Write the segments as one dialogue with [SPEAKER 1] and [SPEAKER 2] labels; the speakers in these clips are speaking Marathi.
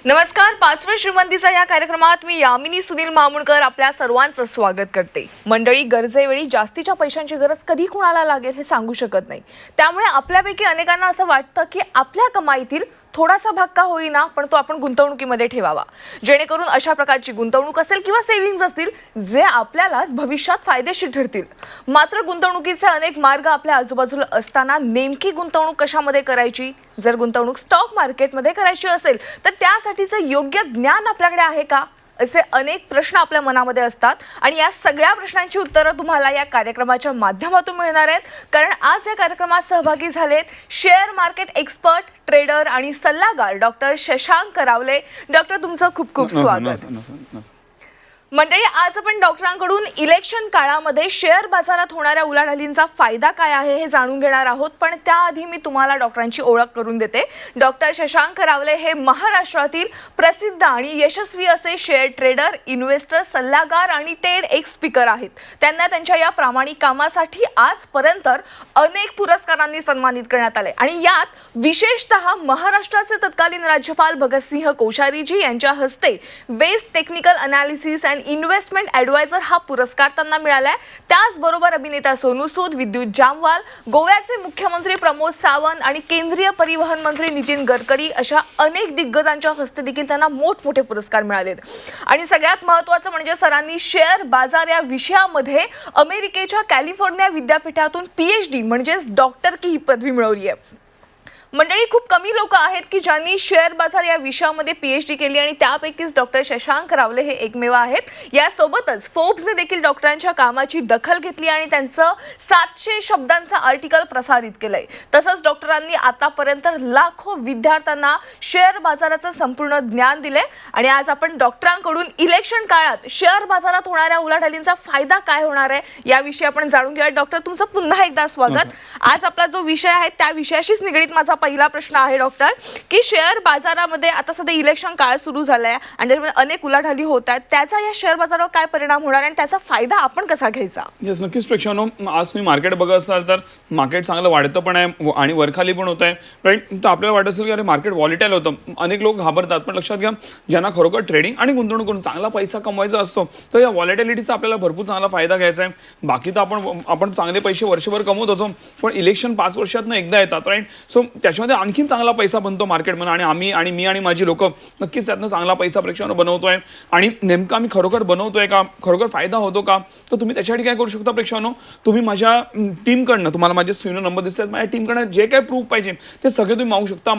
[SPEAKER 1] नमस्कार. पाचव्या श्रीमंतीचा या कार्यक्रमात मी यामिनी सुनील मामुणकर आपल्या सर्वांचं स्वागत करते. मंडळी, गरजेवेळी जास्तीच्या पैशांची गरज कधी कुणाला लागेल हे सांगू शकत नाही. त्यामुळे आपल्यापैकी अनेकांना असं वाटतं की आपल्या कमाईतील थोडासा भाग का होईना पण तो आपण गुंतवणुकीमध्ये ठेवावा, जेणेकरून अशा प्रकारची गुंतवणूक असेल किंवा सेव्हिंग्ज असतील जे आपल्यालाच भविष्यात फायदेशीर ठरतील. मात्र गुंतवणुकीचे अनेक मार्ग आपल्या आजूबाजूला असताना नेमकी गुंतवणूक कशामध्ये करायची, जर गुंतवणूक स्टॉक मार्केटमध्ये करायची असेल तर त्यासाठीचं योग्य ज्ञान आपल्याकडे आहे का, असे अनेक प्रश्न आपल्या मनामध्ये असतात. आणि या सगळ्या प्रश्नांची उत्तरं तुम्हाला या कार्यक्रमाच्या माध्यमातून मिळणार आहेत. कारण आज या कार्यक्रमात सहभागी झालेत शेअर मार्केट एक्सपर्ट, ट्रेडर आणि सल्लागार डॉक्टर शशांक रावले. डॉक्टर, तुमचं खूप खूप स्वागत. मंडळी, आज आपण डॉक्टरांकडून इलेक्शन काळामध्ये शेअर बाजारात होणाऱ्या उलाढालींचा फायदा काय आहे हे जाणून घेणार आहोत. पण त्याआधी मी तुम्हाला डॉक्टरांची ओळख करून देते. डॉक्टर शशांक रावले हे महाराष्ट्रातील प्रसिद्ध आणि यशस्वी असे शेअर ट्रेडर, इन्व्हेस्टर, सल्लागार आणि टेड एक्स स्पीकर आहेत. त्यांना त्यांच्या या प्रामाणिक कामासाठी आजपर्यंत अनेक पुरस्कारांनी सन्मानित करण्यात आले आणि यात विशेषतः महाराष्ट्राचे तत्कालीन राज्यपाल भगतसिंह कोश्यारीजी यांच्या हस्ते best technical analysis and investment adviser हा पुरस्कार त्यांना मिळालाय. त्याचबरोबर अभिनेता सोनू सूद, विद्युत जामवाल, गोव्याचे मुख्यमंत्री प्रमोद सावंत आणि केंद्रीय परिवहन मंत्री नितीन गडकरी अशा अनेक दिग्गजांच्या हस्ते देखील त्यांना मोठमोठे पुरस्कार मिळालेत. आणि सगळ्यात महत्त्वाचं म्हणजे सरांनी शेअर बाजार या विषयामध्ये अमेरिकेच्या कॅलिफोर्निया विद्यापीठातून PhD म्हणजेच डॉक्टर की ही पदवी मिळवली आहे. मंडळी, खूप कमी लोक आहेत की ज्यांनी शेअर बाजार या विषयामध्ये PhD केली आणि त्यापैकीच डॉक्टर शशांक रावले हे एकमेव आहेत. यासोबतच फोर्ब्सने देखील डॉक्टरांच्या कामाची दखल घेतली आणि त्यांचं 700 शब्दांचं आर्टिकल प्रसारित केलंय. तसंच डॉक्टरांनी आतापर्यंत लाखो विद्यार्थ्यांना शेअर बाजाराचं संपूर्ण ज्ञान दिले. आणि आज आपण डॉक्टरांकडून इलेक्शन काळात शेअर बाजारात होणाऱ्या उलाढालींचा फायदा काय होणार आहे याविषयी आपण जाणून घेऊया. डॉक्टर, तुमचं पुन्हा एकदा स्वागत. आज आपला जो विषय आहे त्या विषयाशीच निगडीत माझा पहिला प्रश्न आहे डॉक्टर, की शेअर बाजारामध्ये आता सध्या इलेक्शन काळ सुरू झालाय आणि त्यामुळे अनेक उलाढाली होत आहेत, त्याचा या शेअर बाजारावर काय परिणाम होणार आणि त्याचा फायदा आपण कसा घ्यायचा?
[SPEAKER 2] येस, नक्कीच प्रेक्षकांनो, आज तुम्ही मार्केट बघत असाल तर मार्केट चांगलं वाढतं पण आहे आणि वरखाली पण होत आहे, राईट. तर आपल्याला वाटत असेल की अरे मार्केट व्हॉलिटाईल होतं, अनेक लोक घाबरतात. पण लक्षात घ्या, ज्यांना खरोखर ट्रेडिंग आणि गुंतवणूक करून चांगला पैसा कमवायचा असतो तर या व्हॉलिटॅलिटीचा आपल्याला भरपूर चांगला फायदा घ्यायचा आहे. बाकी तर आपण चांगले पैसे वर्षभर कमवत असो, पण इलेक्शन 5 वर्षातनं एकदा येतात, राईट. सो त्याच्यामध्ये आणखीन चांगला पैसा बनतो मार्केटमध्ये आणि मी आणि माझी लोक नक्कीच त्यातनं चांगला पैसा प्रेक्षकांनो बनवतोय. आणि नेमका मी खरोखर बनवतोय का, खरोखर फायदा होतो का, तर तुम्ही त्याच्यासाठी काय करू शकता प्रेक्षकांनो, तुम्ही माझ्या टीमकडनं, तुम्हाला माझे स्क्रीनवर नंबर दिसतात, माझ्या टीमकडनं जे काही प्रूफ पाहिजे ते सगळे तुम्ही मागू शकता.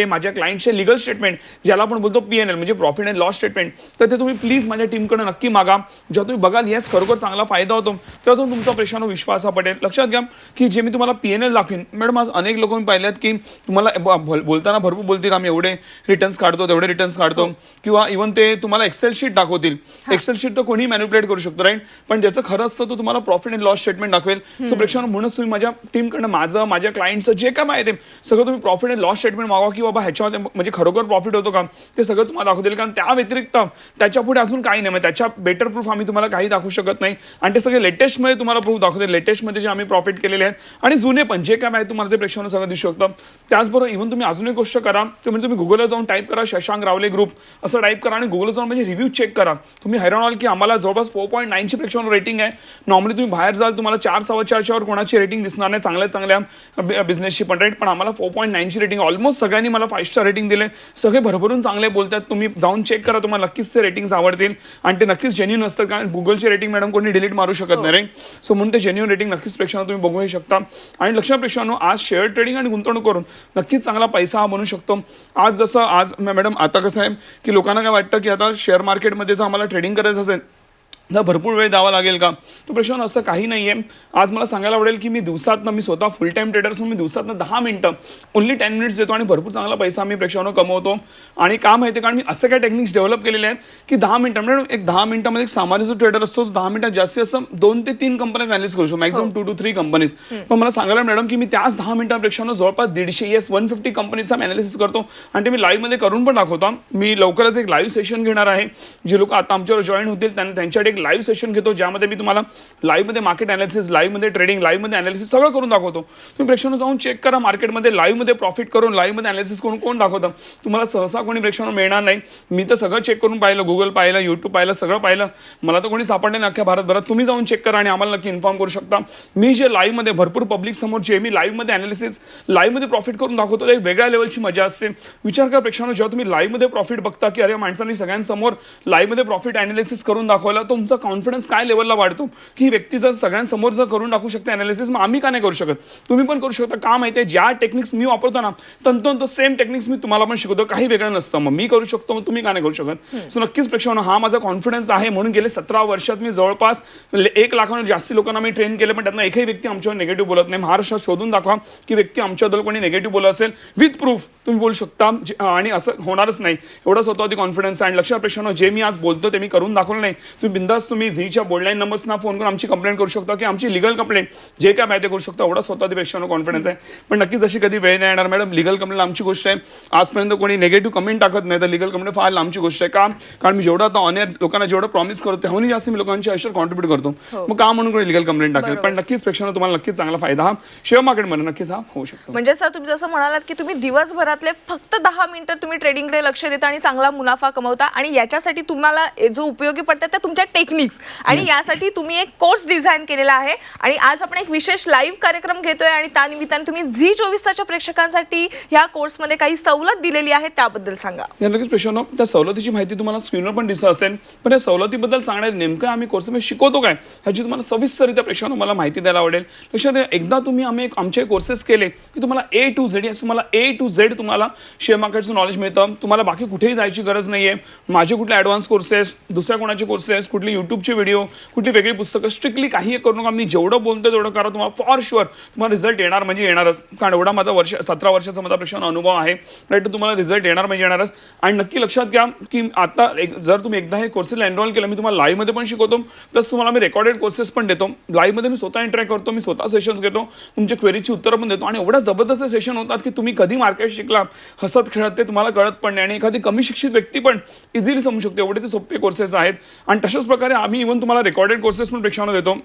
[SPEAKER 2] माझ्या क्लायंटचे लिगल स्टेटमेंट, ज्याला आपण बोलतो PNL म्हणजे प्रॉफिट अँड लॉस स्टेटमेंट, तर ते तुम्ही प्लीज माझ्या टीमकडनं नक्की मागा. जेव्हा तुम्ही बघाल येस खरोखर चांगला फायदा होतो तेव्हा तुम्ही तुमचा प्रेक्षकांनो विश्वास पटेल. लक्षात घ्या की जे मी तुम्हाला PNL दाखवीन, मॅडम आज अनेक लोक मी पाहिलेत की तुम्हाला बोलताना भरपूर बोलतील आम्ही एवढे रिटर्न्स काढतो तेवढे रिटर्न्स काढतो, किंवा इव्हन ते तुम्हाला एक्सेल शीट दाखवतील. एक्सेल शीट तर कोणी मॅन्युप्युलेट करू शकतो, राईट. पण ज्याचं खरं असतं तो तुम्हाला प्रॉफिट अँड लॉस स्टेटमेंट दाखवेल. सो प्रेक्षकांनो, म्हणूनच तुम्ही माझ्या टीमकडनं माझ्या क्लायंटचं जे काय माहिती सगळं तुम्ही प्रॉफिट अँड लॉस स्टेटमेंट मागा, की बाबा ह्याच्यामध्ये म्हणजे खरोखर प्रॉफिट होतो का ते सगळं तुम्हाला दाखवतील. कारण त्या व्यतिरिक्त त्याच्या पुढे अजून काही नाही, त्याच्या बेटर प्रूफ आम्ही तुम्हाला काही दाखवू शकत नाही. आणि ते सगळे लेटेस्टमध्ये तुम्हाला प्रूफ दाखवतील, लेटेस्टमध्ये जे आम्ही प्रॉफिट केलेले आहेत आणि जुने पण जे काय माहिती तुम्हाला ते प्रेक्षकांना सगळं दिसू शकतं. त्याचबरोबर इव्हन तुम्ही अजून एक गोष्ट करा, तुम्ही गुगलला जाऊन टाईप करा शशांक रावले ग्रुप असं टाईप करा आणि गुगलला जाऊन म्हणजे रिव्ह्यू चेक करा. तुम्ही हैराण व्हाल की आम्हाला जवळपास 4.9ची प्रेक्षकांना रेटिंग आहे. नॉर्मली तुम्ही बाहेर जाल तुम्हाला 4, 4.25 वर कोणाची रेटिंग दिसणार नाही चांगल्या बिझनेसची पण, राईट. पण आम्हाला 4.9ची रेटिंग, ऑलमोस्ट सगळ्यांनी मला 5 स्टार रेटिंग दिले, सगळे भरभरून चांगले बोलतात. तुम्ही जाऊन चेक करा, तुम्हाला नक्कीच ते रेटिंग्स आवडतील आणि ते नक्कीच जेन्युइन असतात. कारण गुगलची रेटिंग मॅडम कोणी डिलीट मारू शकत नाही, राईट. सो म्हणून ते जेन्युइन रेटिंग नक्कीच प्रेक्षकांना तुम्ही बघू शकता. आणि लक्षात प्रेक्षकांनो, आज शेअर ट्रेडिंग आणि गुंतवणूक करून नक्कीच चांगला पैसा बनू शकतो. आज मॅडम आता कसं आहे की लोकांना काय वाटतं की आता शेअर मार्केटमध्ये जर आम्हाला ट्रेडिंग करायचं असेल तर भरपूर वेळ द्यावा लागेल का, तो प्रश्न असं काही नाही आहे. आज मला सांगायला आवडेल की मी स्वतः फुल टाईम ट्रेडर असून मी दिवसातनं 10 मिनिटं ओन्ली 10 मिनिट्स देतो आणि भरपूर चांगला पैसा मी प्रेक्षकांनो कमवतो. आणि का माहिती आहे, कारण मी असं काय टेक्निक्स डेव्हलप केलेले आहेत की 10 मिनिटं म्हणजे एक 10 मिनिटामध्ये एक सामान्य जो ट्रेडर असतो 10 मिनिटात जास्तीत जास्त 2 ते 3 कंपनीज अनालिसिस करू शकतो, मॅक्झिमम 2 to 3 कंपनीज. पण मला सांगायला मॅडम की मी त्याच 10 मिनिटांपेक्षा जवळपास 150 कंपनीचा अनालिसिस करतो आणि ते मी लाईव्हमध्ये करून पण दाखवतो. मी लवकरच एक लाईव्ह सेशन घेणार आहे. जे लोक आता आमच्यावर जॉईन होतील त्यांच्यासाठी एक लाईव्ह सेशन घेतो, ज्यामध्ये मी तुम्हाला लाईव्हमध्ये मार्केट अनालिसिस, लाईव्हमध्ये ट्रेडिंग, लाईव्हमध्ये अनालिसिस सगळं करून दाखवतो. तुम्ही प्रेक्षकांनो जाऊन चेक करा मार्केटमध्ये लाईव्हमध्ये प्रॉफिट करून, लाईव्हमध्ये अनालिसिस करून कोण दाखवतं. तुम्हाला सहसा कोणी प्रेक्षकांनो मिळणार नाही. मी तर सगळं चेक करून पाहिलं, गुगल पाहिलं, यूट्यूब पाहिलं, सगळं पाहिलं. मला तर कोणी सापडले नाही अख्ख्या भारतभरात. तुम्ही जाऊन चेक करा आणि आम्हाला नक्की इन्फॉर्म करू शकता. मी जे लाईव्हमध्ये भरपूर पब्लिक समोर जे मी लाईव्हमध्ये अनालिसिस, लाईव्हमध्ये प्रॉफिट करून दाखवतो, एक वेगळ्या लेवलची मजा असते. विचार करा प्रेक्षकांनो, जेव्हा तुम्ही लाईव्हमध्ये प्रॉफिट बघता की अरे माणसांनी सगळ्यांसमोर लाईव्हमध्ये प्रॉफिट अनालिसिस करून दाखवला, तुमचा कॉन्फिडन्स काय लेवलला वाढतो की ही व्यक्ती जर सगळ्यांसमोर जर करून दाखवू शकते अनालिसिस, मग आम्ही का नाही करू शकत. तुम्ही पण करू शकता. का माहिती आहे, ज्या टेक्निक्स मी वापरतो ना तंतोतंत सेम टेक्निक्स मी तुम्हाला पण शिकवतो. काही वेगळं नसतं. मग मी करू शकतो, मग तुम्ही का नाही करू शकत. सो नक्कीच प्रेक्षकांनो, हा माझा कॉन्फिडन्स आहे. म्हणून गेले 17 वर्षात मी जवळपास 1 लाखाहून जास्ती लोकांना मी ट्रेन केले, पण त्यातनं एकही व्यक्ती आमच्यावर निगेटिव्ह बोलत नाही. महाराष्ट्रात शोधून दाखवा की व्यक्ती आमच्याबद्दल कोणी निगेटिव्ह बोलत असेल, विथ प्रूफ तुम्ही बोलू शकता. आणि असं होणारच नाही. एवढा स्वतःवरती कॉन्फिडन्स आहे. आणि लक्षात प्रेक्षकांनो, जे मी आज बोलतो ते मी करून दाखवलं नाही. तुम्ही बिंदास तुम्ही झीच्या बोर्डलाईन नंबर्सना फोन करून आमची कंप्लेंट करू शकता की आमची लिगल कंप्लेंट जे काय माहिती करू शकता. एवढा स्वतःवरती प्रेक्षकांनो कॉन्फिडन्स आहे. पण नक्कीच अशी कधी वेळ नाही येणार मॅडम. लिगल कंप्लेंट आमची गोष्ट आहे. आजपर्यंत कोणी निगेटिव्ह कमेंट टाकत नाही, तर लिगल कंप्लेंट फार लांबची गोष्ट आहे. का? कारण मी जेवढं आता ऑनर लोकांना जेवढं प्रॉमिस करतो त्याहून जास्त मी लोकांच्या आयुष्यात कॉन्ट्रीब्यूट करतो. मग का म्हणून कोणी लिगल कंप्लेंट टाकेल. पण नक्कीच प्रेक्षकांनो, तुम्हाला नक्कीच चांगला फायदा हा शेअर मार्केटमध्ये नक्कीच हा होऊ शकतो.
[SPEAKER 1] म्हणजे सर तुम्ही जसं म्हणालात की तुम्ही दिवसभरातले फक्त 10 मिनिटं तुम्ही ट्रेडिंगकडे लक्ष देता आणि चांगला मुनाफा कमवता, आणि याच्यासाठी तुम्हाला जो उपयोगी पडतात त्या तुमच्या टेक्निक्स, आणि यासाठी तुम्ही एक कोर्स डिझाईन केलेला आहे. आणि आज आपण एक विशेष लाईव्ह कार्यक्रम घेतोय आणि त्यानिमित्ताने तुम्ही झी 24 तासच्या प्रेक्षकांसाठी ह्या कोर्समध्ये काही सवलत दिलेली आहे, त्याबद्दल सांगा.
[SPEAKER 2] नक्कीच प्रेक्षकांनो, त्या सवलतीची माहिती तुम्हाला स्क्रीनवर पण दिसत असेल. पण या सवलतीबद्दल सांगण्यात नेमकं आम्ही कोर्समध्ये शिकवतो काय ह्याची तुम्हाला सविस्तररित्या प्रेक्षकांनो मला माहिती द्यायला आवडेल. लक्षात घ्या, एकदा तुम्ही आम्ही आमचे कोर्सेस केले की तुम्हाला A to Z तुम्हाला A to Z तुम्हाला शेअर मार्केटचं नॉलेज मिळतं. तुम्हाला बाकी कुठेही जायची गरज नाहीये. माझे कुठले ॲडव्हान्स कोर्सेस, दुसऱ्या कोणाचे कोर्सेस, कुठली यूट्यूबचे व्हिडिओ, कुठली वेगळी पुस्तकं, स्ट्रिक्टली काही करू नका. मी जेवढं बोलतो तेवढं करा. तुम्हाला फॉर शुअर तुम्हाला रिझल्ट येणार म्हणजे येणारच. कारण एवढा माझा 17 वर्षाचा माझा प्रेक्षकांनो अनुभव आहे. राईट, तुम्हाला रिझल्ट येणार म्हणजे येणारच. आणि नक्की लक्षात घ्या की आता जर तुम्ही एकदा हे कोर्सेसला एनरोल केलं, मी तुम्हाला लाईव्हमध्ये पण शिकवतो, प्लस तुम्हाला मी रेकॉर्डेड कोर्सेस पण देतो. लाईव्हमध्ये मी स्वतः इंटरॅक्ट करतो, मी स्वतः सेशन्स घेतो, तुमच्या क्वेरीची उत्तरं पण देतो. आणि एवढा जबरदस्त सेशन होतात की तुम्ही कधी मार्केट शिकला हसत खेळत ते तुम्हाला कळत पण नाही. आणि एखादी कमी शिक्षित व्यक्ती पण इझिली समजू शकते. एवढे ते सोपे कोर्सेस आहेत. आणि तशाच प्रकारे आम्ही इव्हन तुम्हाला रेकॉर्डेड कोर्सेस पण प्रेक्षकांना देतो.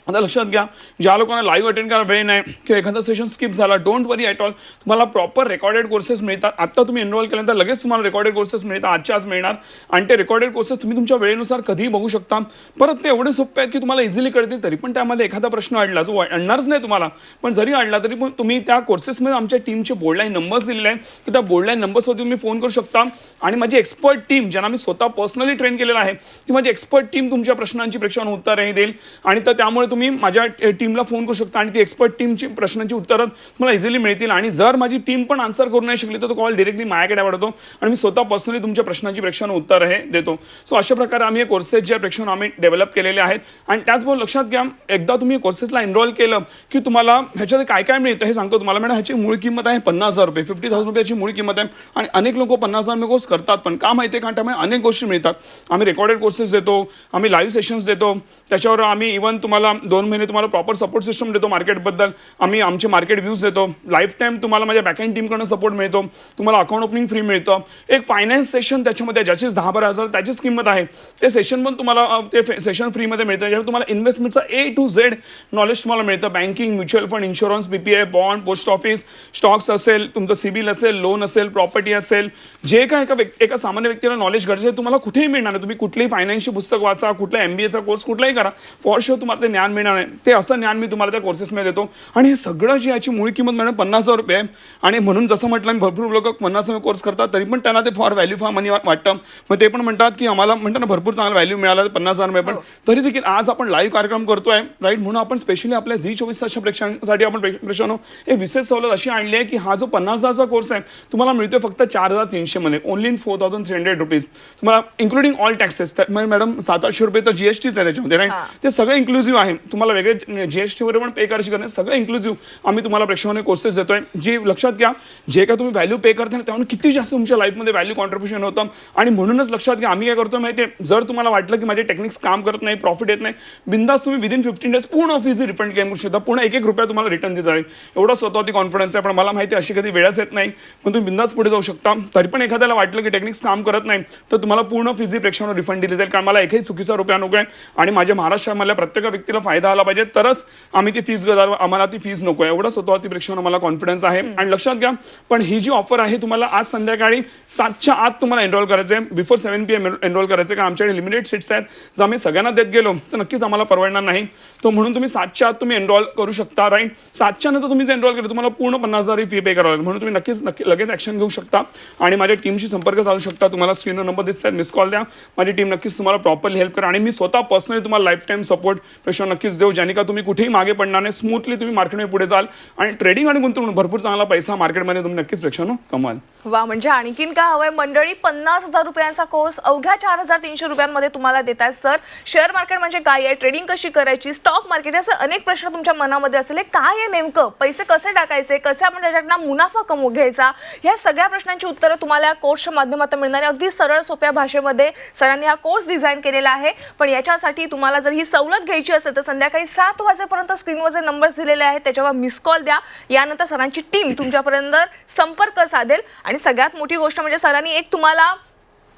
[SPEAKER 2] आता लक्षात घ्या, ज्या लोकांना लाईव्ह अटेंड करायला वेळ नाही किंवा एखादा सेशन स्किप झाला, डोंट वरी ॲट ऑल. तुम्हाला प्रॉपर रेकॉर्डेड कोर्सेस मिळतात. आता तुम्ही एनरोल केल्यानंतर लगेच तुम्हाला रेकॉर्डेड कोर्सेस मिळतात. आजच्या आज मिळणार. आणि ते रेकॉर्डेड कोर्सेस तुम्ही तुमच्या वेळेनुसार कधीही बघू शकता. परत ते एवढे सोपे आहेत की तुम्हाला इझिली कळतील. तरी पण त्यामध्ये एखादा प्रश्न अडला, जो अडणारच नाही तुम्हाला, पण जरी अडला तरी पण तुम्ही त्या कोर्सेसमध्ये आमच्या टीमचे बोर्डलाईन नंबर्स दिलेले आहेत, तर त्या बोर्डलाईन नंबर्सवरती तुम्ही फोन करू शकता. आणि माझी एक्सपर्ट टीम, ज्यांना मी स्वतः पर्सनली ट्रेन केलेलं आहे, ती माझी एक्सपर्ट टीम तुमच्या प्रश्नांची प्रेक्षकांना उत्तरही देईल. आणि तर त्यामुळे तुम्ही माझ्या टीमला फोन करू शकता आणि ती एक्सपर्ट टीमची प्रश्नांची उत्तरं तुम्हाला इझिली मिळतील. आणि जर माझी टीम पण आन्सर करू नाही शकली तर तो कॉल डिरेक्टली माझ्याकडे वाढवतो आणि मी स्वतः पर्सनली तुमच्या प्रश्नांची प्रेक्षकांना उत्तर हे देतो. सो अशा प्रकारे आम्ही हे कोर्सेस जे प्रेक्षकांना आम्ही डेव्हलप केलेले आहेत. आणि त्याचबरोबर लक्षात घ्या, एकदा तुम्ही कोर्सेसला एनरोल केलं की तुम्हाला ह्याच्यात काय काय मिळतं हे सांगतो तुम्हाला. मॅडम, ह्याची मूळ किंमत आहे 50,000 रुपये, 50,000 रुपयाची मूळ किंमत आहे. आणि अनेक लोक 50,000 कोर्स करतात, पण का माहिती आहे का, त्यामुळे अनेक गोष्टी मिळतात. आम्ही रेकॉर्डेड कोर्सेस देतो, आम्ही लाईव्ह सेशन्स देतो, त्याच्यावर आम्ही इव्हन तुम्हाला 2 महिने तुम्हाला प्रॉपर सपोर्ट सिस्टम देतो मार्केटबद्दल. आम्ही आमचे मार्केट व्ह्यूज देतो. लाईफ टाईम तुम्हाला माझ्या बॅकएंड टीमकडून सपोर्ट मिळतो. तुम्हाला अकाउंट ओपनिंग फ्री मिळतं. एक फायनान्स सेशन त्याच्यामध्ये ज्याचीच 10-12,000 त्याचीच किंमत आहे, ते सेशन पण तुम्हाला ते सेशन फ्रीमध्ये मिळतं. ज्यामुळे तुम्हाला इन्व्हेस्टमेंटचा A to Z नॉलेज तुम्हाला मिळतं. Banking, mutual fund, insurance, PPI, bond, post office, stocks असेल, तुमचं सिबिल असेल, लोन असेल, प्रॉपर्टी असेल, जे काय एका सामान्य व्यक्तीला नॉलेज गरजेचं आहे तुम्हाला कुठेही मिळणार नाही. तुम्ही कुठलेही फायनान्शियल पुस्तक वाचा, कुठला MBAचा कोर्स कुठलाही करा, फॉर शुअर तुम्हाला ते ज्ञान मिळणार नाही. ते असं ज्ञान मी तुम्हाला त्या कोर्सेसमध्ये देतो. आणि हे सगळं जी याची मूळ किंमत मॅडम 50,000 रुपये आहे. आणि म्हणून जसं म्हटलं मी, भरपूर लोक 50,000 कोर्स करतात तरी पण त्यांना ते फॉर व्हॅल्यू फॉर मनी वाटतं. मग ते पण म्हणतात की आम्हाला म्हणतात ना भरपूर चांगला व्हॅल्यू मिळाला 50,000 रुपये. पण तरी देखील आज आपण लाईव्ह कार्यक्रम करतोय, राईट, म्हणून आपण स्पेशली आपल्या झी 24 तासच्या प्रेक्षकांसाठी आपण प्रेक्षकांनो एक विशेष सवलत अशी आणली आहे की हा जो 50,000चा कोर्स आहे तुम्हाला मिळतोय फक्त 4,300 मध्ये, ओनली इन 4,300 रुपीज. तुम्हाला इन्क्लुडिंग ऑल टॅक्सेस. मॅडम 700-800 रुपये तर GSTच आहे त्याच्यामध्ये, राईट. ते सगळं इन्क्लुझिव्ह आहे. तुम्हाला वेगळे GST पण पे करायची करणे सगळं इन्क्लुसिव्ह आम्ही तुम्हाला प्रेक्षकांना कोर्सेस देतोय, जी लक्षात घ्या जे काय तुम्ही व्हॅल्यू पे करता ना त्यामुळे किती जास्त तुमच्या लाईफमध्ये व्हॅल्यू कॉन्ट्रीब्युशन होतं. आणि म्हणूनच लक्षात घ्या आम्ही काय करतो माहिती आहे, जर तुम्हाला वाटलं की माझे टेक्निक्स काम करत नाही, प्रॉफिट येत नाही, बिंदास तुम्ही विदिन 15 डेज पूर्ण फीज रिफंड क्लेम करू शकता, पूर्ण एक रुपया तुम्हाला रिटर्न देता येईल. एवढा स्वतःवरती कॉन्फिडन्स आहे. पण मला माहिती आहे अशी कधी वेळच येत नाही, पण तुम्ही बिंदास पुढे जाऊ शकता. तरी पण एखाद्याला वाटलं की टेक्निक्स काम करत नाही तर तुम्हाला पूर्ण फीज प्रेक्षकांना रिफंड दिली जाईल, कारण मला एकही चुकीचा रुपया नको आहे आणि माझ्या महाराष्ट्रामधल्या प्रत्येक व्यक्तीला फायदा आला पाहिजे, तरच आम्ही ती फीज आम्हाला ती फीज नको आहे. एवढा स्वतःवरती प्रेक्षकांना मला कॉन्फिडन्स आहे. आणि लक्षात घ्या पण ही जी ऑफर आहे तुम्हाला आज संध्याकाळी 7च्या आत तुम्हाला एनरोल करायचं आहे, बिफोर 7 PM एनरोल करायचं आहे, कारण आमच्याकडे लिमिटेड सीट्स आहेत. जर आम्ही सगळ्यांना देत गेलो तर नक्कीच आम्हाला परवडणार नाही. तो म्हणून तुम्ही 7च्या आत तुम्ही एनरोल करू शकता. राईट, 7च्या नंतर तुम्ही जर एनरोल केलं तुम्हाला पूर्ण 50,000 फी पे करावं लागेल. म्हणून तुम्ही नक्की लगेच ऍक्शन घेऊ शकता आणि माझ्या टीमशी संपर्क साधू शकता. तुम्हाला स्क्रीनवर नंबर दिसतात, मिस कॉल द्या. माझी टीम नक्कीच तुम्हाला प्रॉपरली हेल्प करा आणि मी स्वतः पर्सनली तुम्हाला लाईफ टाईम सपोर्ट प्रेशर नक्कीच देऊ, ज्याने का तुम्ही कुठेही मागे पडणार नाही, स्मूथली तुम्ही मार्केटमध्ये पुढे जाल आणि ट्रेडिंग आणि गुंतवणूक भरपूर चांगला पैसा मार्केटमध्ये तुम्ही नक्कीच प्रेक्षकांनो कमाल.
[SPEAKER 1] वा, म्हणजे आणखीन काय हवंय? मंडळी 50,000 रुपयांचा कोर्स अवघ्या 4,300 रुपयांमध्ये तुम्हाला देतात. सर, शेअर मार्केट म्हणजे काय आहे, ट्रेडिंग कशी करायची, स्टॉक मार्केट, असे अनेक प्रश्न तुमच्या मनामध्ये असेल. काय आहे नेमकं, पैसे कसे टाकायचे, कसे आपण त्याच्यातनं मुनाफा कमवू घ्यायचा, या सगळ्या प्रश्नांची उत्तरं तुम्हाला या कोर्सच्या माध्यमातून मिळणार आहे. अगदी सरळ सोप्या भाषेमध्ये सरांनी हा कोर्स डिझाईन केलेला आहे. पण याच्यासाठी तुम्हाला जर ही सवलत घ्यायची असेल तर संध्याकाळी 7 वाजेपर्यंत स्क्रीनवर जे नंबर्स दिलेले आहेत त्याच्यावर मिस कॉल द्या. यानंतर सरांची टीम तुमच्यापर्यंत संपर्क साधेल. आणि सगळ्यात मोठी गोष्ट म्हणजे सरांनी एक तुम्हाला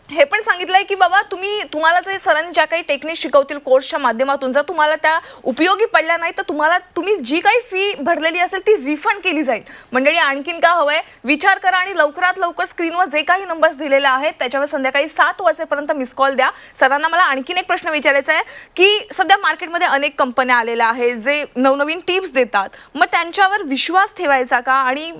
[SPEAKER 1] हे पण सांगितलंय की बाबा तुम्हाला जे सरांनी ज्या काही टेक्निक शिकवतील कोर्सच्या माध्यमातून, जर तुम्हाला त्या उपयोगी पडल्या नाही तर तुम्ही जी काही फी भरलेली असेल ती रिफंड केली जाईल. मंडळी, आणखीन काय हवंय? विचार करा आणि लवकरात लवकर स्क्रीनवर जे काही नंबर्स दिलेले आहेत त्याच्यावर संध्याकाळी 7 वाजेपर्यंत मिस कॉल द्या. सरांना मला आणखीन एक प्रश्न विचारायचा आहे की सध्या मार्केटमध्ये अनेक कंपन्या आलेल्या आहेत जे नवनवीन टिप्स देतात, मग त्यांच्यावर विश्वास ठेवायचा का आणि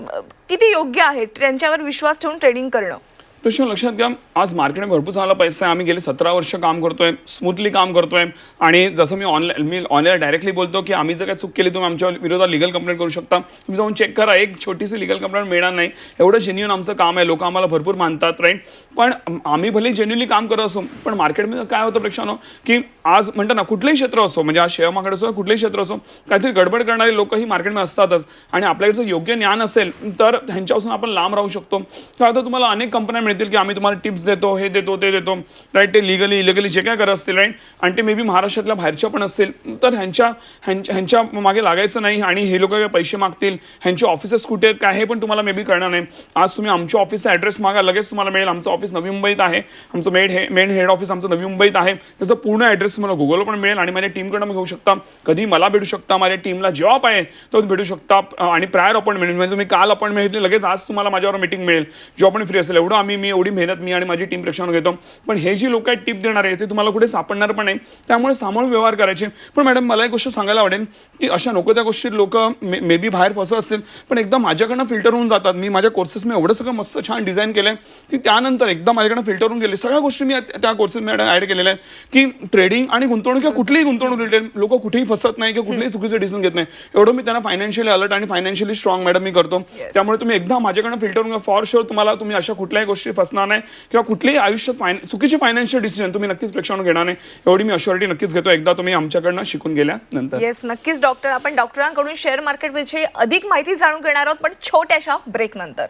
[SPEAKER 1] किती योग्य आहे त्यांच्यावर विश्वास ठेवून ट्रेडिंग करणं?
[SPEAKER 2] प्रश्न लक्षात घ्या, आज मार्केटमध्ये भरपूर चांगला पैसा आहे. आम्ही गेले 17 वर्ष काम करतोय, स्मूथली काम करतोय. आणि जसं मी ऑनलाईन डायरेक्टली बोलतो की आम्ही जर काय चूक केली तुम्ही आमच्या विरोधात लिगल कंप्लेंट करू शकता. तुम्ही जाऊन चेक करा, एक छोटीशी लिगल कंप्लेंट मिळणार नाही. एवढं जेन्युइन आमचं काम आहे, लोक आम्हाला भरपूर मानतात. राईट, पण आम्ही भले जेन्युइनली काम करत असो पण मार्केटमध्ये काय होतं प्रेक्षकांनो की आज म्हणतात ना, कुठलंही क्षेत्र असो, म्हणजे आज शेअर मार्केट असो, कुठलंही क्षेत्र असो, काहीतरी गडबड करणारे लोकही मार्केटमध्ये असतातच. आणि आपल्याकडे जर योग्य ज्ञान असेल तर ह्यांच्यापासून आपण लांब राहू शकतो. काय होतं, तुम्हाला अनेक कंपन्या मिळतील की आम्ही तुम्हाला टिप्स देतो, हे देतो, ते देतो. राईट, ते लिगली इलिगली जे काय करत असतील, राईट, आणि ते मे बी महाराष्ट्रातल्या बाहेरच्या पण असतील, तर ह्यांच्या मागे लागायचं नाही. आणि हे लोक काय पैसे मागतील, ह्यांचे ऑफिसेस कुठे आहेत काय हे पण तुम्हाला मे बी कळणार नाही. आज तुम्ही आमच्या ऑफिसचा ॲड्रेस मागा, लगेच तुम्हाला मिळेल. आमचं ऑफिस नवी मुंबईत आहे, आमचं मेन हेड ऑफिस आमचं नवी मुंबईत आहे. त्याचं पूर्ण ॲड्रेस तुम्हाला गुगलवर पण मिळेल आणि माझ्या टीमकडनं घेऊ शकता. कधी मला भेटू शकता, माझ्या टीमला जेव्हा पाहिजे तो भेटू शकता. आणि प्रायर अपॉइंटमेंट म्हणजे तुम्ही काल अपॉइंटमेंट घेतली लगेच आज तुम्हाला माझ्यावर मीटिंग मिळेल जेव्हा पण फ्री असेल. एवढं मी एवढी मेहनत मी आणि माझी टीम प्रेक्षकांना घेतो. पण हे जी लोक आहेत टिप देणार आहे ते तुम्हाला कुठे सापडणार पण नाही, त्यामुळे सांभाळून व्यवहार करायचे. पण मॅडम मला एक गोष्ट सांगायला आवडेल की अशा नको त्या गोष्टी लोक मे बी बाहेर फसत असतील पण एकदा माझ्याकडनं फिल्टर होऊन जातात. मी माझ्या कोर्सेस मी एवढं सगळं मस्त छान डिझाईन केलं आहे की त्यानंतर एकदा माझ्याकडनं फिल्टर होऊन गेले. सगळ्या गोष्टी मी त्या कोर्सेसमध्ये ॲड केलेल्या आहेत की ट्रेडिंग आणि गुंतवणूक किंवा कुठलीही गुंतवणूक रिलेटेड लोक कुठेही फसत नाही किंवा कुठलेही चुकीचं डिसिजन घेत नाही. एवढं मी त्यांना फायनान्शियली अलर्ट आणि फायनान्शियली स्ट्रॉंग मॅडम मी करतो. त्यामुळे तुम्ही एकदा माझ्याकडनं फिल्टर होऊन फॉर शुअर तुम्ही अशा कुठल्याही गोष्टी फसणार नाही किंवा कुठलेही आयुष्यात चुकीचे फायनान्शियल डिसिजन तुम्ही नक्कीच प्रेक्षकांना घेणार नाही. एवढी मी अश्युरिटी नक्कीच घेतो एकदा तुम्ही आमच्याकडनं शिकून गेल्यानंतर.
[SPEAKER 1] येस, नक्कीच डॉक्टर. आपण डॉक्टरांकडून शेअर मार्केटविषयी अधिक माहिती जाणून घेणार आहोत पण छोट्याशा ब्रेक नंतर.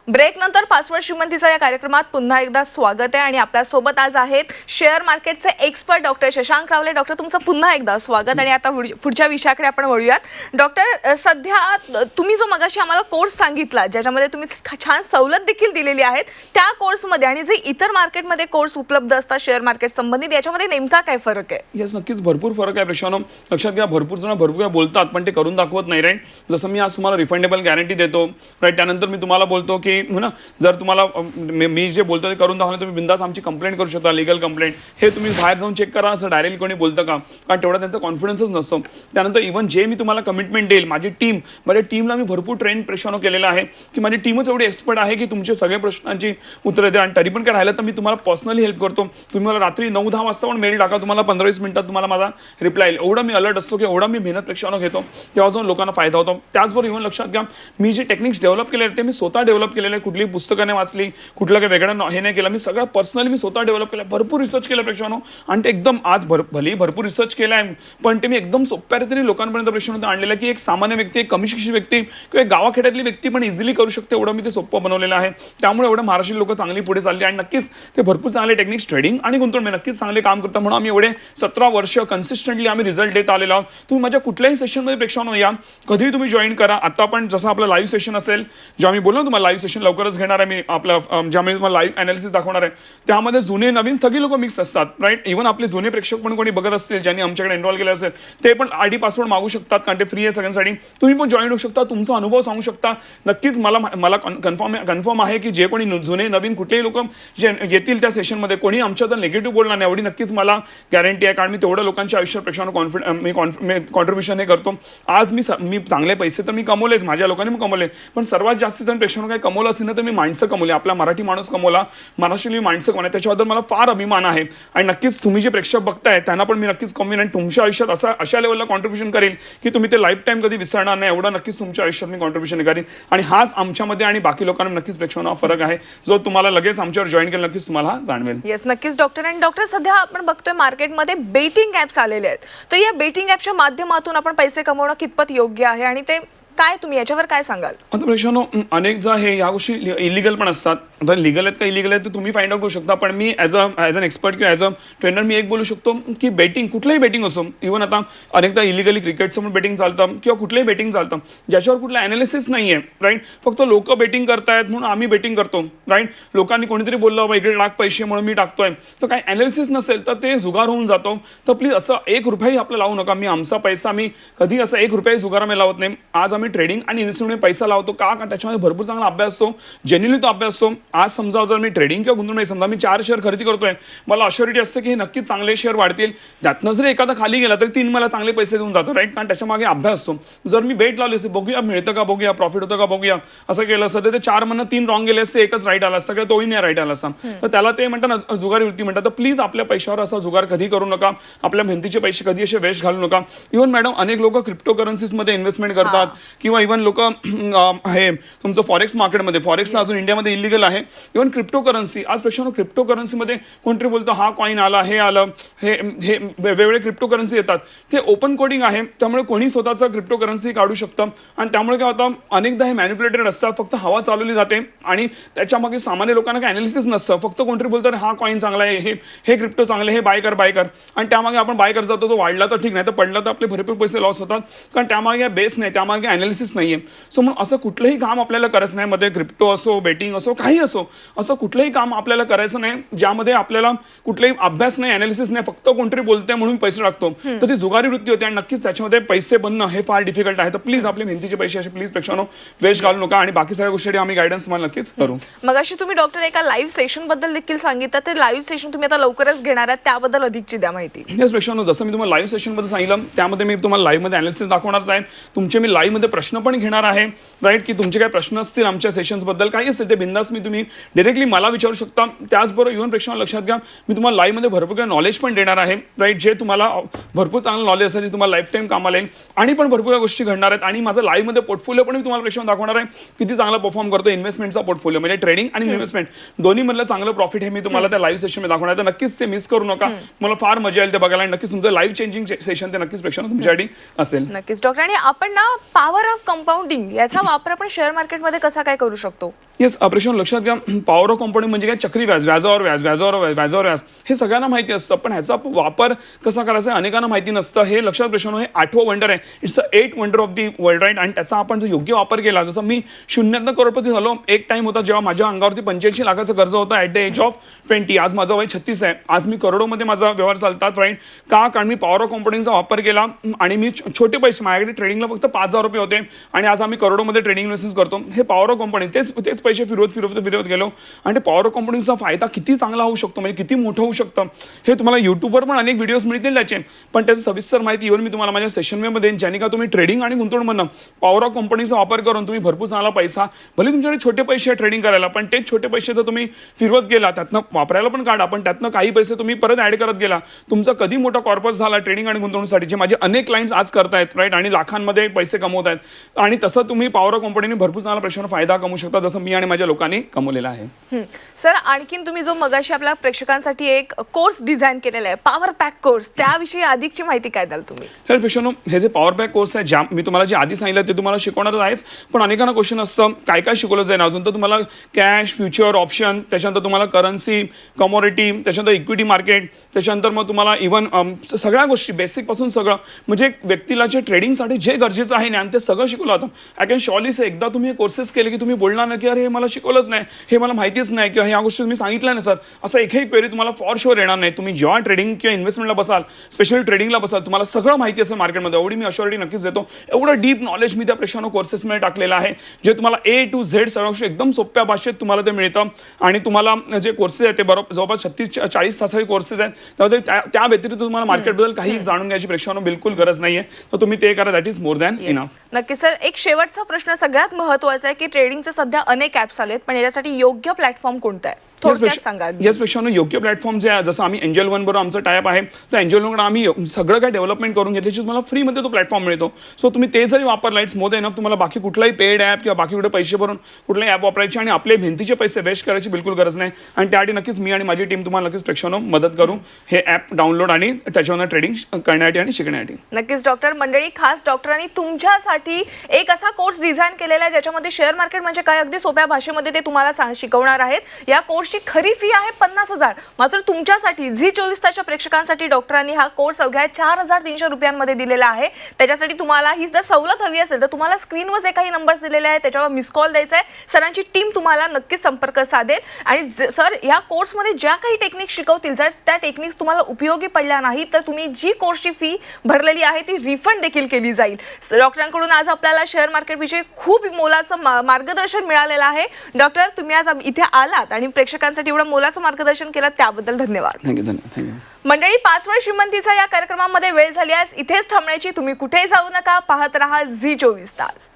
[SPEAKER 1] ब्रेक नंतर 5व्या श्रीमंतीचा या कार्यक्रमात पुन्हा एकदा स्वागत आहे आणि आपल्या सोबत आज आहेत शेअर मार्केटचे एक्सपर्ट डॉक्टर शशांक रावले. डॉक्टर, तुमचं पुन्हा एकदा स्वागत. आणि आता पुढच्या विषयाकडे आपण वळूयात. डॉक्टर, सध्या तुम्ही जो मगाशी आम्हाला कोर्स सांगितला ज्याच्यामध्ये तुम्ही छान सवलत देखील दिलेली आहेत, त्या कोर्समध्ये आणि जे इतर मार्केटमध्ये कोर्स उपलब्ध असतात शेअर मार्केट संबंधित, याच्यामध्ये नेमका काय फरक आहे?
[SPEAKER 2] येस, नक्कीच भरपूर फरक आहे प्रेक्षकांनो. लक्षात घ्या, भरपूर जण भरपूर काय बोलतात पण ते करून दाखवत नाही. राईट, जसं मी आज तुम्हाला रिफंडेबल गॅरंटी देतो. राईट, त्यानंतर मी तुम्हाला बोलतो की ना जर तुम्हाला मी जे बोलतो ते करून दाखवलं तुम्ही बिंदास आमची कंप्लेंट करू शकता, लिगल कंप्लेंट. हे तुम्ही बाहेर जाऊन चेक करा, असं डायरेक्टली कोणी बोलतं का? कारण तेवढा त्यांचा कॉन्फिडन्सच नसतो. त्यानंतर इव्हन जे मी तुम्हाला कमिटमेंट देईल, माझ्या टीमला मी भरपूर ट्रेन प्रेक्षकांनो केलेलं आहे की माझी टीमच एवढी एक्सपर्ट आहे की तुमचे सगळे प्रश्नांची उत्तरं द्या. आणि तरी पण काय राहिलं तर मी तुम्हाला पर्सनली हेल्प करतो. तुम्ही मला रात्री 9-10 वाजता पण मेल टाका, तुम्हाला 15-20 मिनिटात तुम्हाला माझा रिप्लाय येईल. एवढं मी अलर्ट असतो की एवढा मी मेहनत प्रेक्षकांनो घेतो, तेव्हा जाऊन लोकांना फायदा होतो. त्याचबरोबर इव्हन लक्षात घ्या, मी जे टेक्निक्स डेव्हलप केले ते मी स्वतः डेव्हलप केलेले केलेलं आहे, कुठली पुस्तकाने वाचली, कुठलं काही वेगळं हे नाही केलं, मी सगळं पर्सनली मी स्वतः डेव्हलप केलं, भरपूर रिसर्च केलं प्रेक्षकांनो. आणि ते एकदम आज भलेही भरपूर रिसर्च केला आहे, पण ते मी एकदम सोप्या रीतीने लोकांपर्यंत प्रेक्षकांनो आणलेलं की एक सामान्य व्यक्ती, एक कमी शिक्षित व्यक्ती किंवा एक गावाखेड्यातली व्यक्ती पण इझिली करू शकते, एवढं मी ते सोपं बनवलेलं आहे. त्यामुळे एवढं महाराष्ट्रीय लोक चांगली पुढे चालली आणि नक्कीच ते भरपूर चांगले टेक्निक्स ट्रेडिंग आणि गुंतवणूक नक्कीच चांगले काम करतात. म्हणून आम्ही एवढे 17 वर्ष कन्सिस्टंटली आम्ही रिझल्ट देत आलेलो आहोत. तुम्ही माझ्या कुठल्याही सेशनमध्ये प्रेक्षकांनो या, कधीही तुम्ही जॉईन करा. आता पण जसं आपलं लाईव्ह सेशन असेल, जेव्हा मी बोललो तुम्हाला लाईव्ह सेशन लवकरच घेणार आहे मी, आपलं ज्यामध्ये तुम्हाला लाईव्ह अनालिसिस दाखवणार आहे, त्यामध्ये जुने नवीन सगळी लोक मिक्स असतात, राईट. इव्हन आपले जुने प्रेक्षक पण कोणी बघत असतील, ज्यांनी आमच्याकडे एनरोल केलं असेल, ते पण ID पासवर्ड मागू शकतात, कारण ते फ्री आहे सगळ्यांसाठी. तुम्ही पण जॉईन होऊ शकता, तुमचा अनुभव सांगू शकता. नक्कीच मला कन्फर्म आहे की जे कोणी जुने नवीन कुठलेही लोक जे येतील त्या सेशनमध्ये, कोणी आमच्याबद्दल निगेटिव्ह बोलणार नाही, एवढी नक्कीच मला गॅरंटी आहे, कारण मी तेवढं लोकांच्या आयुष्यात प्रेक्षकांना मी कॉन्ट्रीब्युशन हे करतो. आज मी चांगले पैसे तर मी कमवलेच, माझ्या लोकांनी मी कमवले, पण सर्वात जास्त जण प्रेक्षकांना काही कमवलं असेल ना तर मी माणसं कमवली, आपला मराठी माणूस कमवला, महाराष्ट्रीय माणसं कमवली, त्याच्याबद्दल मला फार अभिमान आहे. आणि नक्कीच तुम्ही जे प्रेक्षक बघताय त्यांना पण मी नक्कीच कमवीन आणि तुमच्या आयुष्यात अशा लेवलला कॉन्ट्रीब्युशन करेल की तुम्ही ते लाईफ टाईम कधी विसरणार नाही, एवढं नक्कीच तुमच्या आयुष्यात मी कॉन्ट्रीब्युशन करेन. आणि हाच आमच्यामध्ये आणि बाकी लोकांना नक्कीच प्रेक्षकांना फरक आहे, जो तुम्हाला लगेच आमच्यावर जॉईन केलं नक्कीच तुम्हाला जाणवेल.
[SPEAKER 1] येस, नक्कीच डॉक्टर. आणि डॉक्टर, सध्या आपण बघतोय मार्केटमध्ये बेटिंग ॲप्स आलेले आहेत, तर या बेटिंग ॲपच्या माध्यमातून आपण पैसे कमवणं कितपत योग्य आहे आणि ते काय, तुम्ही याच्यावर काय सांगाल?
[SPEAKER 2] आता प्रेक्षकांनो, अनेकदा हे या गोष्टी इलिगल पण असतात. आता लिगल आहेत का इलिगल आहेत ते तुम्ही फाइंड आउट करू शकता, पण मी ॲज अन एक्सपर्ट किंवा ॲज अ ट्रेनर मी एक बोलू शकतो की बेटिंग, कुठलंही बेटिंग असो, इव्हन आता अनेकदा इलिगली क्रिकेटचं पण बेटिंग चालतं किंवा कुठलंही बेटिंग चालतं ज्याच्यावर कुठलं ॲनालिसिस नाही आहे, राईट. फक्त लोक बेटिंग करतायत म्हणून आम्ही बेटिंग करतो, राईट. लोकांनी कोणीतरी बोललं बाबा इकडे टाक पैसे म्हणून मी टाकतोय, तर काही ॲनालिसिस नसेल तर ते जुगार होऊन जातो. तर प्लीज असं 1 रुपयाही आपलं लावू नका. मी आमचा पैसा मी कधी असं 1 रुपयाही जुगारामध्ये लावत नाही. आज आम्ही ट्रेडिंग आणि इन्व्हेस्टमेंट पैसा लावतो का, कारण त्याच्यामध्ये भरपूर चांगला अभ्यास असतो, जेन्युइनली तो अभ्यास असतो. आज समजा जर मी ट्रेडिंग किंवा गुंतवणूक, समजा मी 4 शेअर खरेदी करतोय, मला अश्युरिटी असते की हे नक्कीच चांगले शेअर वाढतील, त्यातनं जर एखादा खाली गेला तरी 3 मला चांगले पैसे देऊन जातो, राईट. कारण त्याच्या मागे अभ्यास असतो. जर मी बेट लावली असते, बघूया मिळतं का बघूया, प्रॉफिट होतं का बघूया, असं केलं असतं तर ते 4 मधनं 3 रॉंग गेले असते, एकच राईट आला असतं, तोही नाही राईट आला असता. तर त्याला ते म्हणतात ना जुगारी वृत्ती म्हणतात. तर प्लीज आपल्या पैशावर असा जुगार कधी करू नका, आपल्या मेहनतीचे पैसे कधी असे वेस्ट घालू नका. इव्हन मॅडम अनेक लोक क्रिप्टो करन्सीजमध्ये इन्व्हेस्टमेंट करतात किंवा इव्हन लोक हे तुमचं फॉरेक्स मार्केटमध्ये, फॉरेक्स अजून इंडियामध्ये इलिगल आहे. इव्हन क्रिप्टो करन्सी, आज प्रेक्षकांनो क्रिप्टो करन्सीमध्ये कोणतरी बोलतो हा कॉईन आला, हे आलं, हे वेगवेगळे क्रिप्टो करन्सी येतात, ते ओपन कोडिंग आहे, त्यामुळे कोणी स्वतःचं क्रिप्टो करन्सी काढू शकतं. आणि त्यामुळे काय होतं, अनेकदा हे मॅनिप्युलेटेड असतात, फक्त हवा चालवली जाते आणि त्याच्यामागे सामान्य लोकांना काही अनालिसिस नसतं. फक्त कोणतरी बोलतं हा कॉईन चांगला आहे, हे क्रिप्टो चांगलं आहे, हे बाय कर, आणि त्यामागे आपण बाय करत जातो, तो वाढला तर ठीक, नाही तर पडला तर आपले भरपूर पैसे लॉस होतात, कारण त्यामागे बेस नाही, त्यामागे अनालिसिस नाही आहे. सो म्हणून असं कुठलंही काम आपल्याला करायचं नाही, मध्ये क्रिप्टो असो, बेटिंग असो, काही असो, असं कुठलंही काम आपल्याला करायचं नाही ज्यामध्ये आपल्याला कुठलाही अभ्यास नाही, अनालिसिस नाही, फक्त कोणतरी बोलते म्हणून पैसे टाकतो, तर ती जुगारी वृत्ती होते आणि नक्कीच त्याच्यामध्ये पैसे बनणं हे फार डिफिकल्ट आहे. तर प्लीज आपले मेहनतीचे पैसे असे प्लीज प्रेक्षकांनो वेस्ट घालू नका आणि बाकी सगळ्या गोष्टी आम्ही गायडन्स तुम्हाला नक्कीच करू.
[SPEAKER 1] मग अशी तुम्ही डॉक्टर एका लाईव्ह सेशन बद्दल देखील सांगितलं, ते लाईव्ह सेशन तुम्ही आता लवकरच घेणार आहात, त्याबद्दल अधिकची द्या माहिती.
[SPEAKER 2] येस प्रेक्षकांनो, जसं मी तुम्हाला लाईव्ह सेशन बद्दल सांगितलं, त्यामध्ये मी तुम्हाला लाईव्ह मध्ये अनालिसिस दाखवणारच आहे. तुमचे मी लाईव्ह मध्ये प्रश्न पण घेणार आहे, राईट, की तुमचे काय प्रश्न असतील आमच्या सेशन्स बद्दल काही असेल ते बिंदास मी तुम्ही डायरेक्टली मला विचारू शकता. त्याचबरोबर इव्हन प्रेक्षकांना लक्षात घ्या, मी तुम्हाला लाईव्ह मध्ये भरपूर काही नॉलेज पण देणार आहे, राईट, जे तुम्हाला भरपूर चांगलं नॉलेज असेल, जे तुम्हाला लाईफ टाईम कामाला येईल आणि पण भरपूर गोष्टी घडणार आहेत. आणि माझं लाईव्ह मध्ये पोर्टफोलिओ पण मी तुम्हाला प्रेक्षकांना दाखवणार आहे, किती चांगला परफॉर्म करतो इन्व्हेस्टमेंटचा पोर्टफोलिओ, म्हणजे ट्रेडिंग आणि इन्व्हेस्टमेंट दोन्ही मधलं चांगलं प्रॉफिट हे मी तुम्हाला त्या लाईव्ह सेशन मध्ये दाखवणार आहे. तर नक्कीच ते मिस करू नका, मला फार मजा येईल ते बघायला आणि नक्कीच तुमचं लाईव्ह चेंजिंग सेशन ते नक्कीच प्रेक्षकांना तुमच्यासाठी असेल.
[SPEAKER 1] नक्कीच डॉक्टर. आणि आपण ना पॉवर ऑफ कंपाऊंडिंग याचा वापर आपण शेअर मार्केटमध्ये कसा काय करू शकतो?
[SPEAKER 2] येस प्रेक्षकांनो, लक्षात घ्या, पॉवर ऑफ कंपाऊंडिंग म्हणजे काय, चक्री व्याज, व्याजावर व्याज, व्याजावर व्याज, व्याजावर व्याज, हे सगळ्यांना माहिती असतं, पण ह्याचा वापर कसा करायचा अनेकांना माहिती नसतं. हे लक्षात प्रेक्षकांनो, हे 8वं वंडर आहे, it's a 8th wonder of the world, right. आणि त्याचा आपण जर योग्य वापर केला, जसं मी 0 करोडपती झालो, एक टाइम होता जेव्हा माझ्या अंगावरती 85 लाखाचं कर्ज होतं ॲट द एज ऑफ 20. आज माझं वय 36 आहे, आज मी करोडोमध्ये माझा व्यवहार चालतात, राईट. का? कारण मी पॉवर ऑफ कंपाऊंडिंगचा वापर केला आणि मी छोटे पैसे, माझ्याकडे ट्रेडिंगला फक्त 5,000 रुपये होते आणि आज आम्ही करोडोमध्ये ट्रेडिंग इन्व्हेस्टमेंट करतो. हे पॉवर ऑफ कंपाऊंडिंग, तेच पैसे फिरवत गेलो आणि ते पॉवर ऑफ कंपाऊंडिंगचा फायदा किती चांगला होऊ शकतो, म्हणजे किती मोठं होऊ शकतं, हे तुम्हाला युट्यूबवर पण अनेक व्हिडिओज मिळतील त्याचे, पण त्याची सविस्तर माहिती इव्हन मी तुम्हाला माझ्या सेशनमध्ये देईन, ज्याने का तुम्ही ट्रेडिंग आणि गुंतवणूकमधनं पॉवर ऑफ कंपाऊंडिंगचा वापर करून तुम्ही भरपूर चांगला पैसा, भले तुमच्याकडे छोटे पैसे ट्रेडिंग करायला, पण तेच छोटे पैसे जर तुम्ही फिरवत गेला, त्यातनं वापरायला पण काढा, पण त्यातनं काही पैसे तुम्ही परत ऍड करत गेला, तुमचा कधी मोठा कॉर्पस झाला ट्रेडिंग आणि गुंतवणुकीसाठी, जे माझे अनेक क्लायंट्स आज करतायत, राईट, आणि लाखांमध्ये पैसे कमवत आहेत. आहेत आणि तसं तुम्ही पॉवर ऑफ कंपनीने भरपूर चांगला प्रेक्षकांना फायदा कमवू शकता, जसं मी आणि माझ्या लोकांनी कमवलेला आहे.
[SPEAKER 1] सर, आणखीन तुम्ही जो मगाशी आपल्या प्रेक्षकांसाठी एक कोर्स डिझाईन केलेला आहे, पॉवर पॅक कोर्स, त्याविषयी अधिकची माहिती काय द्याल तुम्ही?
[SPEAKER 2] तर प्रेक्षकांनो, हे जे पॉवर पॅक कोर्स आहे, ज्या मी तुम्हाला जे आधी सांगितलं ते तुम्हाला शिकवणारच आहेच, पण अनेकांना क्वेश्चन असतं काय काय शिकवलं जाईल अजून. तर तुम्हाला कॅश, फ्युचर, ऑप्शन, त्याच्यानंतर तुम्हाला करन्सी, कमॉडिटी, त्याच्यानंतर इक्विटी मार्केट, त्याच्यानंतर मग तुम्हाला इव्हन सगळ्या गोष्टी बेसिकपासून सगळं, म्हणजे एक व्यक्तीला जे ट्रेडिंगसाठी जे गरजेचं आहे ज्ञान ते सगळं शिकवलं जातं. आय कॅन शॉर्ली से, एकदा तुम्ही हे कोर्सेस केले की तुम्ही बोलणार नाही की अरे हे मला शिकवलंच नाही, हे मला माहितीच नाही, किंवा ह्या गोष्टी तुम्ही सांगितल्या नाही सर, असं एकही क्वेरी तुम्हाला फॉर शुअर येणार नाही. तुम्ही जेव्हा ट्रेडिंग किंवा इन्व्हेस्टमेंटला बसाल, स्पेशली ट्रेडिंगला बसाल, तुम्हाला सगळं माहिती असेल मार्केटमध्ये, एवढी मी अश्युरिटी नक्कीच देतो. एवढं डीप नॉलेज मी त्या प्रेक्षकांना कोर्सेसमध्ये टाकलेलं आहे, जे तुम्हाला A to Z सर्व गोष्टी एकदम सोप्या भाषेत तुम्हाला ते मिळतं. आणि तुम्हाला जे कोर्सेस आहेत ते बरोबर जवळपास 36-40 तासाचे कोर्सेस आहेत, त्यामध्ये त्या व्यतिरिक्त तुम्हाला मार्केटबद्दल काही जाणून घ्यायची प्रेक्षकांना बिलकुल गरज नाहीये. तर तुम्ही ते करा, that is more than enough.
[SPEAKER 1] नक्की सर, एक शेवटचा प्रश्न सगळ्यात महत्त्वाचा आहे की ट्रेडिंगचे सध्या अनेक ॲप्स आलेत, पण याच्यासाठी योग्य प्लॅटफॉर्म कोणता आहे? थोडक्यात सांगा.
[SPEAKER 2] याचपेक्षा योग्य प्लॅटफॉर्म जे आहे, जसं आम्ही एंजल वन बरोबर आमचं टायप आहे, तर एंजल वन आम्ही सगळं काय डेव्हलपमेंट करून घेतल्याची तुम्हाला फ्रीमध्ये तो प्लॅटफॉर्म मिळतो. सो तुम्ही ते जरी वापरला, इट्स मोर दॅन इनफ. तुम्हाला बाकी कुठलाही पेड ॲप किंवा बाकी कुठे पैसे भरून कुठलाही ॲप वापरायचे आणि आपले मेहनतीचे पैसे वेस्ट करायची बिलकुल गरज नाही. आणि त्यासाठी नक्कीच मी आणि माझी टीम तुम्हाला नक्कीच प्रेक्षकांना मदत करू हे ॲप डाउनलोड आणि त्याच्यावर ट्रेडिंग करण्यासाठी आणि शिकण्यासाठी.
[SPEAKER 1] नक्कीच डॉक्टर. मंडळी, खास डॉक्टरांनी तुमच्यासाठी एक असा कोर्स डिझाईन केलेला आहे ज्याच्यामध्ये शेअर मार्केट म्हणजे काय अगदी सोप्या भाषेमध्ये ते तुम्हाला शिकवणार आहेत. या कोर्सची खरी फी आहे 50,000. मात्र तुमच्यासाठी झी 24 तासच्या प्रेक्षकांसाठी डॉक्टरांनी हा कोर्स अवघ्या 4,300 रुपयांमध्ये दिलेला आहे. त्याच्यासाठी तुम्हाला ही जर सवलत हवी असेल तर तुम्हाला स्क्रीनवर जे काही नंबर्स दिलेले आहेत त्याच्यावर मिस कॉल द्यायचा आहे. सरांची टीम तुम्हाला नक्कीच संपर्क साधेल आणि सर या कोर्समध्ये ज्या काही टेक्निक शिकवतील, जर त्या टेक्निक्स तुम्हाला उपयोगी पडल्या नाही तर तुम्ही जी कोर्सची फी भरलेली आहे ती रिफंड देखील केली जाईल. डॉक्टरांकडून आज आपल्याला शेअर मार्केटविषयी खूप मोलाचं मार्गदर्शन मिळालेलं आहे. डॉक्टर, तुम्ही आज इथे आलात आणि प्रेक्षकांसाठी एवढं मोलाचं मार्गदर्शन केलं त्याबद्दल धन्यवाद.
[SPEAKER 2] थँक्यू.
[SPEAKER 1] मंडळी, 5 वेळ श्रीमंतीचा या कार्यक्रमामध्ये वेळ झाली आहे. इथेच थांबण्याची. तुम्ही कुठेही जाऊ नका. पाहत रहा झी 24 तास.